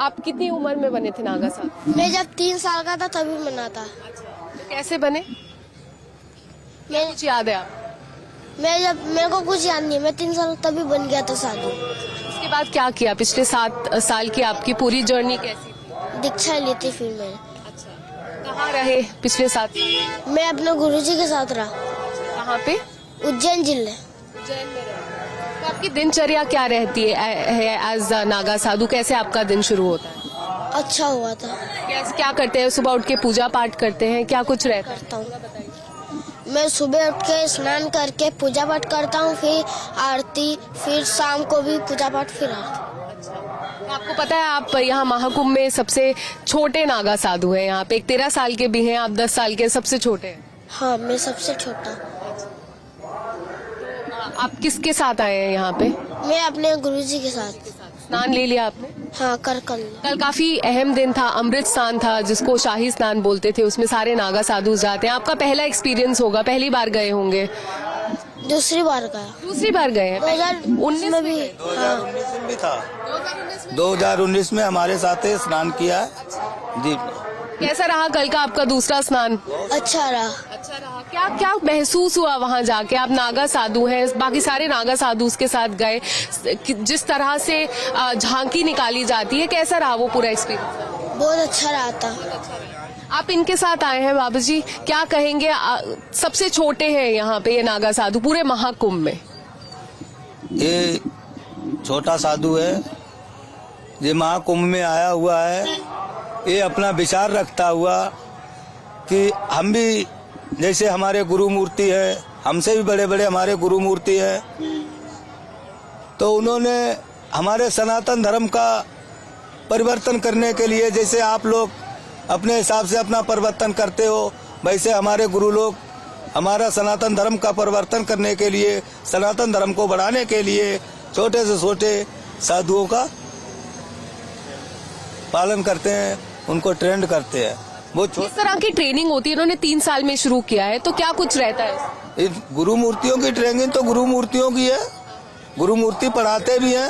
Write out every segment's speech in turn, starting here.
आप कितनी उम्र में बने थे नागा साधु? मैं जब 3 साल का था तभी बना था। तो कैसे बने? मैं कुछ याद है आप? मेरे को कुछ याद नहीं, मैं 3 साल तभी बन गया था साधु। उसके बाद क्या किया? पिछले 7 साल की आपकी पूरी जर्नी कैसी थी? दीक्षा ली थी फिर मैंने। अच्छा, कहाँ रहे पिछले 7 साल? मैं अपने गुरुजी के साथ रहा। कहाँ पे? उज्जैन जिले। उज्जैन में रहे। तो आपकी दिनचर्या क्या रहती है एज नागा साधु? कैसे आपका दिन शुरू होता है? अच्छा हुआ था। कैसे क्या करते हैं? सुबह उठ के पूजा पाठ करते हैं, क्या कुछ रहता है? करता हूँ मैं सुबह उठ के स्नान करके पूजा पाठ करता हूँ, फिर आरती, फिर शाम को भी पूजा पाठ, फिर आरती। तो आपको पता है आप यहाँ महाकुंभ में सबसे छोटे नागा साधु हैं। यहाँ पे एक 13 साल के भी हैं, आप 10 साल के सबसे छोटे हैं। हाँ, मैं सबसे छोटा। आप किसके साथ आए हैं यहाँ पे? मैं अपने गुरुजी के साथ। स्नान ले लिया आपने? हाँ, कल कल काफी अहम दिन था, अमृत स्नान था जिसको शाही स्नान बोलते थे। उसमें सारे नागा साधु जाते हैं। आपका पहला एक्सपीरियंस होगा, पहली बार गए होंगे? दूसरी बार गया। दूसरी बार गए हैं? 2019 में भी। हाँ, 2019 में भी था। 2019 में हमारे साथ स्नान किया जी। कैसा रहा कल का आपका दूसरा स्नान? अच्छा रहा। अच्छा रहा। क्या क्या महसूस हुआ वहाँ जाके? आप नागा साधु हैं, बाकी सारे नागा साधु के साथ गए, जिस तरह से झांकी निकाली जाती है, कैसा रहा वो पूरा एक्सपीरियंस? बहुत अच्छा रहा था। आप इनके साथ आए हैं बाबू जी, क्या कहेंगे? सबसे छोटे हैं यहाँ पे ये नागा साधु पूरे महाकुंभ में। ये छोटा साधु है, ये महाकुंभ में आया हुआ है। ये अपना विचार रखता हुआ कि हम भी जैसे हमारे गुरु मूर्ति है, हमसे भी बड़े बड़े हमारे गुरु मूर्ति है, तो उन्होंने हमारे सनातन धर्म का परिवर्तन करने के लिए, जैसे आप लोग अपने हिसाब से अपना परिवर्तन करते हो, वैसे हमारे गुरु लोग हमारा सनातन धर्म का परिवर्तन करने के लिए, सनातन धर्म को बढ़ाने के लिए छोटे से छोटे साधुओं का पालन करते हैं, उनको ट्रेंड करते हैं। वो किस तरह की ट्रेनिंग होती है? इन्होंने 3 साल में शुरू किया है, तो क्या कुछ रहता है? इन गुरु मूर्तियों की ट्रेनिंग तो गुरु मूर्तियों की है। गुरु मूर्ति पढ़ाते भी हैं,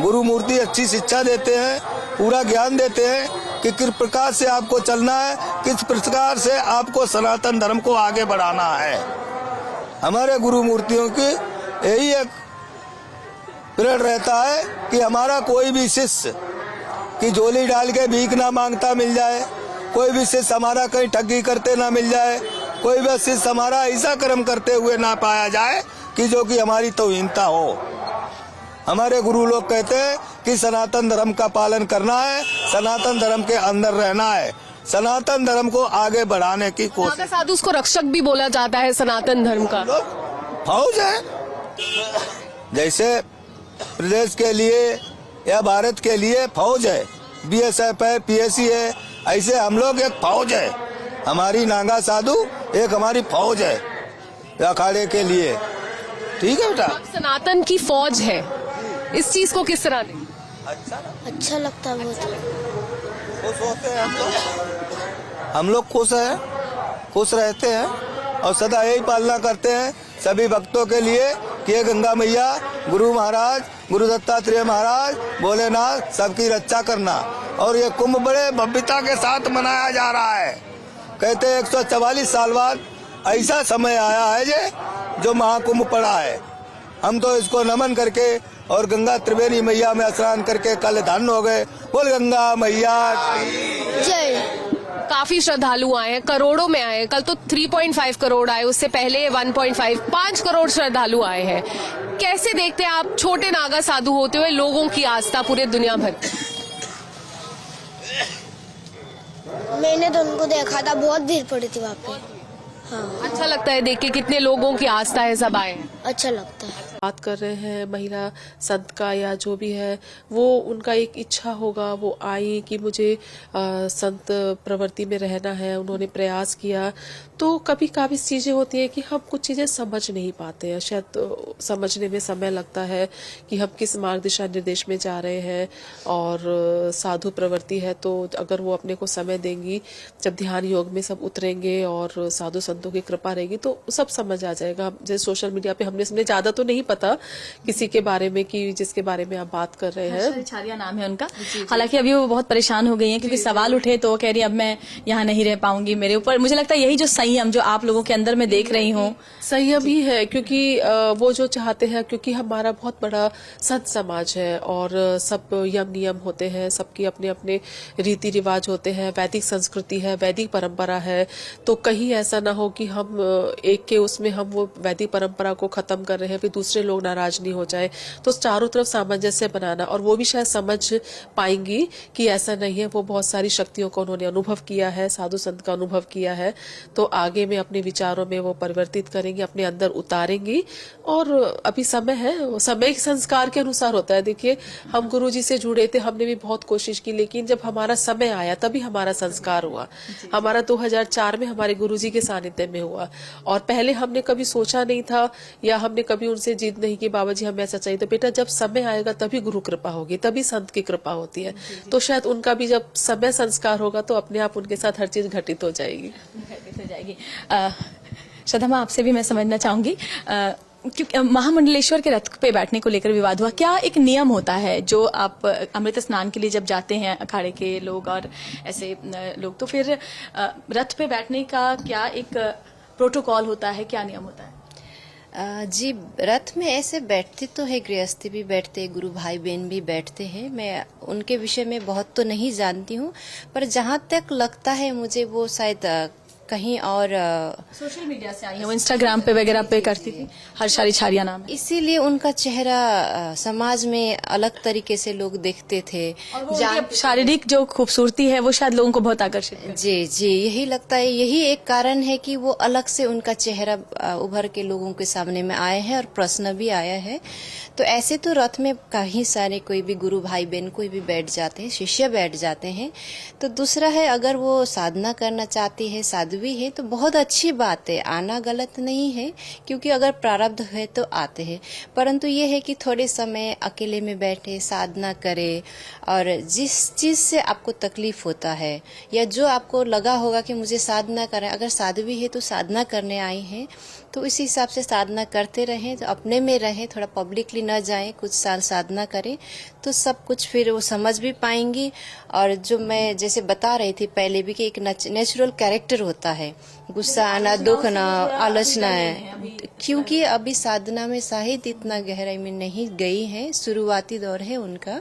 गुरु मूर्ति अच्छी शिक्षा देते हैं, पूरा ज्ञान देते हैं कि किस प्रकार से आपको चलना है, किस प्रकार से आपको सनातन धर्म को आगे बढ़ाना है। हमारे गुरु मूर्तियों की यही एक प्रेरणा रहता है कि हमारा कोई भी शिष्य की झोली डाल के भीख ना मांगता मिल जाए, कोई भी शिष्य हमारा कहीं ठगी करते ना मिल जाए, कोई भी शिष्य हमारा ऐसा कर्म करते हुए ना पाया जाए कि जो कि हमारी तौहीनता हो। हमारे गुरु लोग कहते हैं कि सनातन धर्म का पालन करना है, सनातन धर्म के अंदर रहना है, सनातन धर्म को आगे बढ़ाने की कोशिश। नागा साधु उसको रक्षक भी बोला जाता है सनातन धर्म का। फौज है, जैसे प्रदेश के लिए या भारत के लिए फौज है, BSF है, PSC है, ऐसे हम लोग एक फौज है। हमारी नागा साधु एक हमारी फौज है अखाड़े के लिए। ठीक है बेटा, सनातन की फौज है, इस चीज को किस तरह देखें? अच्छा लगता है बहुत। खुश होते हैं हम लोग खुश हैं, खुश रहते हैं और सदा यही पालना करते हैं सभी भक्तों के लिए कि ये गंगा मैया, गुरु महाराज, गुरु दत्तात्रेय महाराज, भोलेनाथ सबकी रक्षा करना। और ये कुंभ बड़े भव्यता के साथ मनाया जा रहा है। कहते हैं 144 साल बाद ऐसा समय आया है जो महाकुंभ पड़ा है। हम तो इसको नमन करके और गंगा त्रिवेणी मैया में स्नान करके कल धन्य हो गए। बोल गंगा मैया की जय। काफी श्रद्धालु आए हैं, करोड़ों में आए हैं। कल तो 3.5 करोड़ आए, उससे पहले 5 करोड़ श्रद्धालु आए हैं। कैसे देखते हैं आप छोटे नागा साधु होते हुए लोगों की आस्था पूरे दुनिया भर? मैंने तो उनको देखा था, बहुत भीड़ पड़ी थी वहाँ पे। हाँ, अच्छा लगता है देख के कितने लोगों की आस्था है, सब आए हैं। अच्छा लगता है। बात कर रहे हैं महिला संत का या जो भी है, वो उनका एक इच्छा होगा, वो आई कि मुझे संत प्रवृत्ति में रहना है, उन्होंने प्रयास किया। तो कभी काफी चीजें होती है कि हम कुछ चीजें समझ नहीं पाते हैं, शायद तो समझने में समय लगता है कि हम किस मार्ग दिशा निर्देश में जा रहे हैं। और साधु प्रवृत्ति है तो अगर वो अपने को समय देंगी, जब ध्यान योग में सब उतरेंगे और साधु संतों की कृपा रहेगी तो सब समझ आ जाएगा। जैसे सोशल मीडिया पे हमने ज्यादा तो नहीं पता किसी के बारे में कि जिसके बारे में आप बात कर रहे हैं। छारिया नाम है उनका। हालांकि अभी वो बहुत परेशान हो गई हैं क्योंकि सवाल उठे तो वो कह रही अब मैं यहाँ नहीं रह पाऊंगी। मेरे ऊपर मुझे लगता है यही जो संयम जो आप लोगों के अंदर मैं देख रही हूँ, संयम ही है, क्योंकि वो जो चाहते हैं, क्योंकि हमारा बहुत बड़ा संत समाज है और सब यम नियम होते हैं, सबकी अपने अपने रीति रिवाज होते हैं, वैदिक संस्कृति है, वैदिक परंपरा है। तो कहीं ऐसा ना हो कि हम एक के उसमें हम वो वैदिक परंपरा को खत्म कर रहे हैं, फिर दूसरे लोग नाराज नहीं हो जाए। तो चारों तरफ सामंजस्य बनाना, और वो भी शायद समझ पाएंगी कि ऐसा नहीं है। वो बहुत सारी शक्तियों को उन्होंने अनुभव किया है, साधु संत का अनुभव किया है, तो आगे में अपने विचारों में वो परिवर्तित करेंगी, अपने अंदर उतारेंगी। और अभी समय है, समय के संस्कार के अनुसार होता है। देखिए, हम गुरुजी से जुड़े थे, हमने भी बहुत कोशिश की, लेकिन जब हमारा समय आया तभी हमारा संस्कार हुआ। हमारा 2004 में हमारे गुरुजी के सानिध्य में हुआ, और पहले हमने कभी सोचा नहीं था या हमने कभी उनसे जिद नहीं की बाबा जी हमें ऐसा चाहिए। तो बेटा, जब समय आएगा तभी गुरु कृपा होगी, तभी संत की कृपा होती है। तो शायद उनका भी जब समय संस्कार होगा तो अपने आप उनके साथ हर चीज घटित हो जाएगी। श्रद्धा माँ, आपसे भी मैं समझना चाहूंगी क्योंकि महामंडलेश्वर के रथ पे बैठने को लेकर विवाद हुआ। क्या एक नियम होता है जो आप अमृत स्नान के लिए जब जाते हैं अखाड़े के लोग और ऐसे लोग, तो फिर रथ पे बैठने का क्या एक प्रोटोकॉल होता है, क्या नियम होता है? जी, रथ में ऐसे बैठते तो है, गृहस्थी भी बैठते, गुरु भाई बहन भी बैठते हैं। मैं उनके विषय में बहुत तो नहीं जानती हूँ, पर जहाँ तक लगता है मुझे वो शायद कहीं और सोशल मीडिया से आई है, वो इंस्टाग्राम पे वगैरह पे करती थी, हर्षारी छारिया नाम है। इसीलिए उनका चेहरा समाज में अलग तरीके से लोग देखते थे। और वो शारीरिक जो खूबसूरती है वो शायद लोगों को बहुत आकर्षित है। जी जी, यही लगता है, यही एक कारण है कि वो अलग से उनका चेहरा उभर के लोगों के सामने में आए हैं और प्रश्न भी आया है। तो ऐसे तो रथ में कहीं सारे कोई भी गुरु भाई बहन कोई भी बैठ जाते हैं, शिष्य बैठ जाते हैं। तो दूसरा है, अगर वो साधना करना चाहती है, साध्वी है, तो बहुत अच्छी बात है, आना गलत नहीं है, क्योंकि अगर प्रारब्ध है तो आते हैं। परंतु ये है कि थोड़े समय अकेले में बैठे साधना करे, और जिस चीज से आपको तकलीफ होता है या जो आपको लगा होगा कि मुझे साधना करें, अगर साध्वी है तो साधना करने आई हैं, तो इस हिसाब से साधना करते रहें, तो अपने में रहें, थोड़ा पब्लिकली न जाएं, कुछ साल साधना करें, तो सब कुछ फिर वो समझ भी पाएंगी। और जो मैं जैसे बता रही थी पहले भी कि एक नेचुरल कैरेक्टर होता है, गुस्सा आना, दुख ना, आलोचना है, क्योंकि अभी साधना में शायद इतना गहराई में नहीं गई है, शुरुआती दौर है उनका।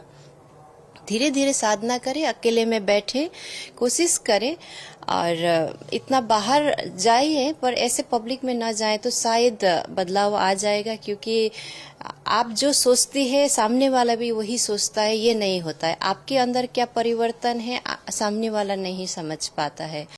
धीरे धीरे साधना करें, अकेले में बैठे, कोशिश करें, और इतना बाहर जाइए, पर ऐसे पब्लिक में ना जाए तो शायद बदलाव आ जाएगा। क्योंकि आप जो सोचती है सामने वाला भी वही सोचता है, ये नहीं होता है। आपके अंदर क्या परिवर्तन है सामने वाला नहीं समझ पाता है।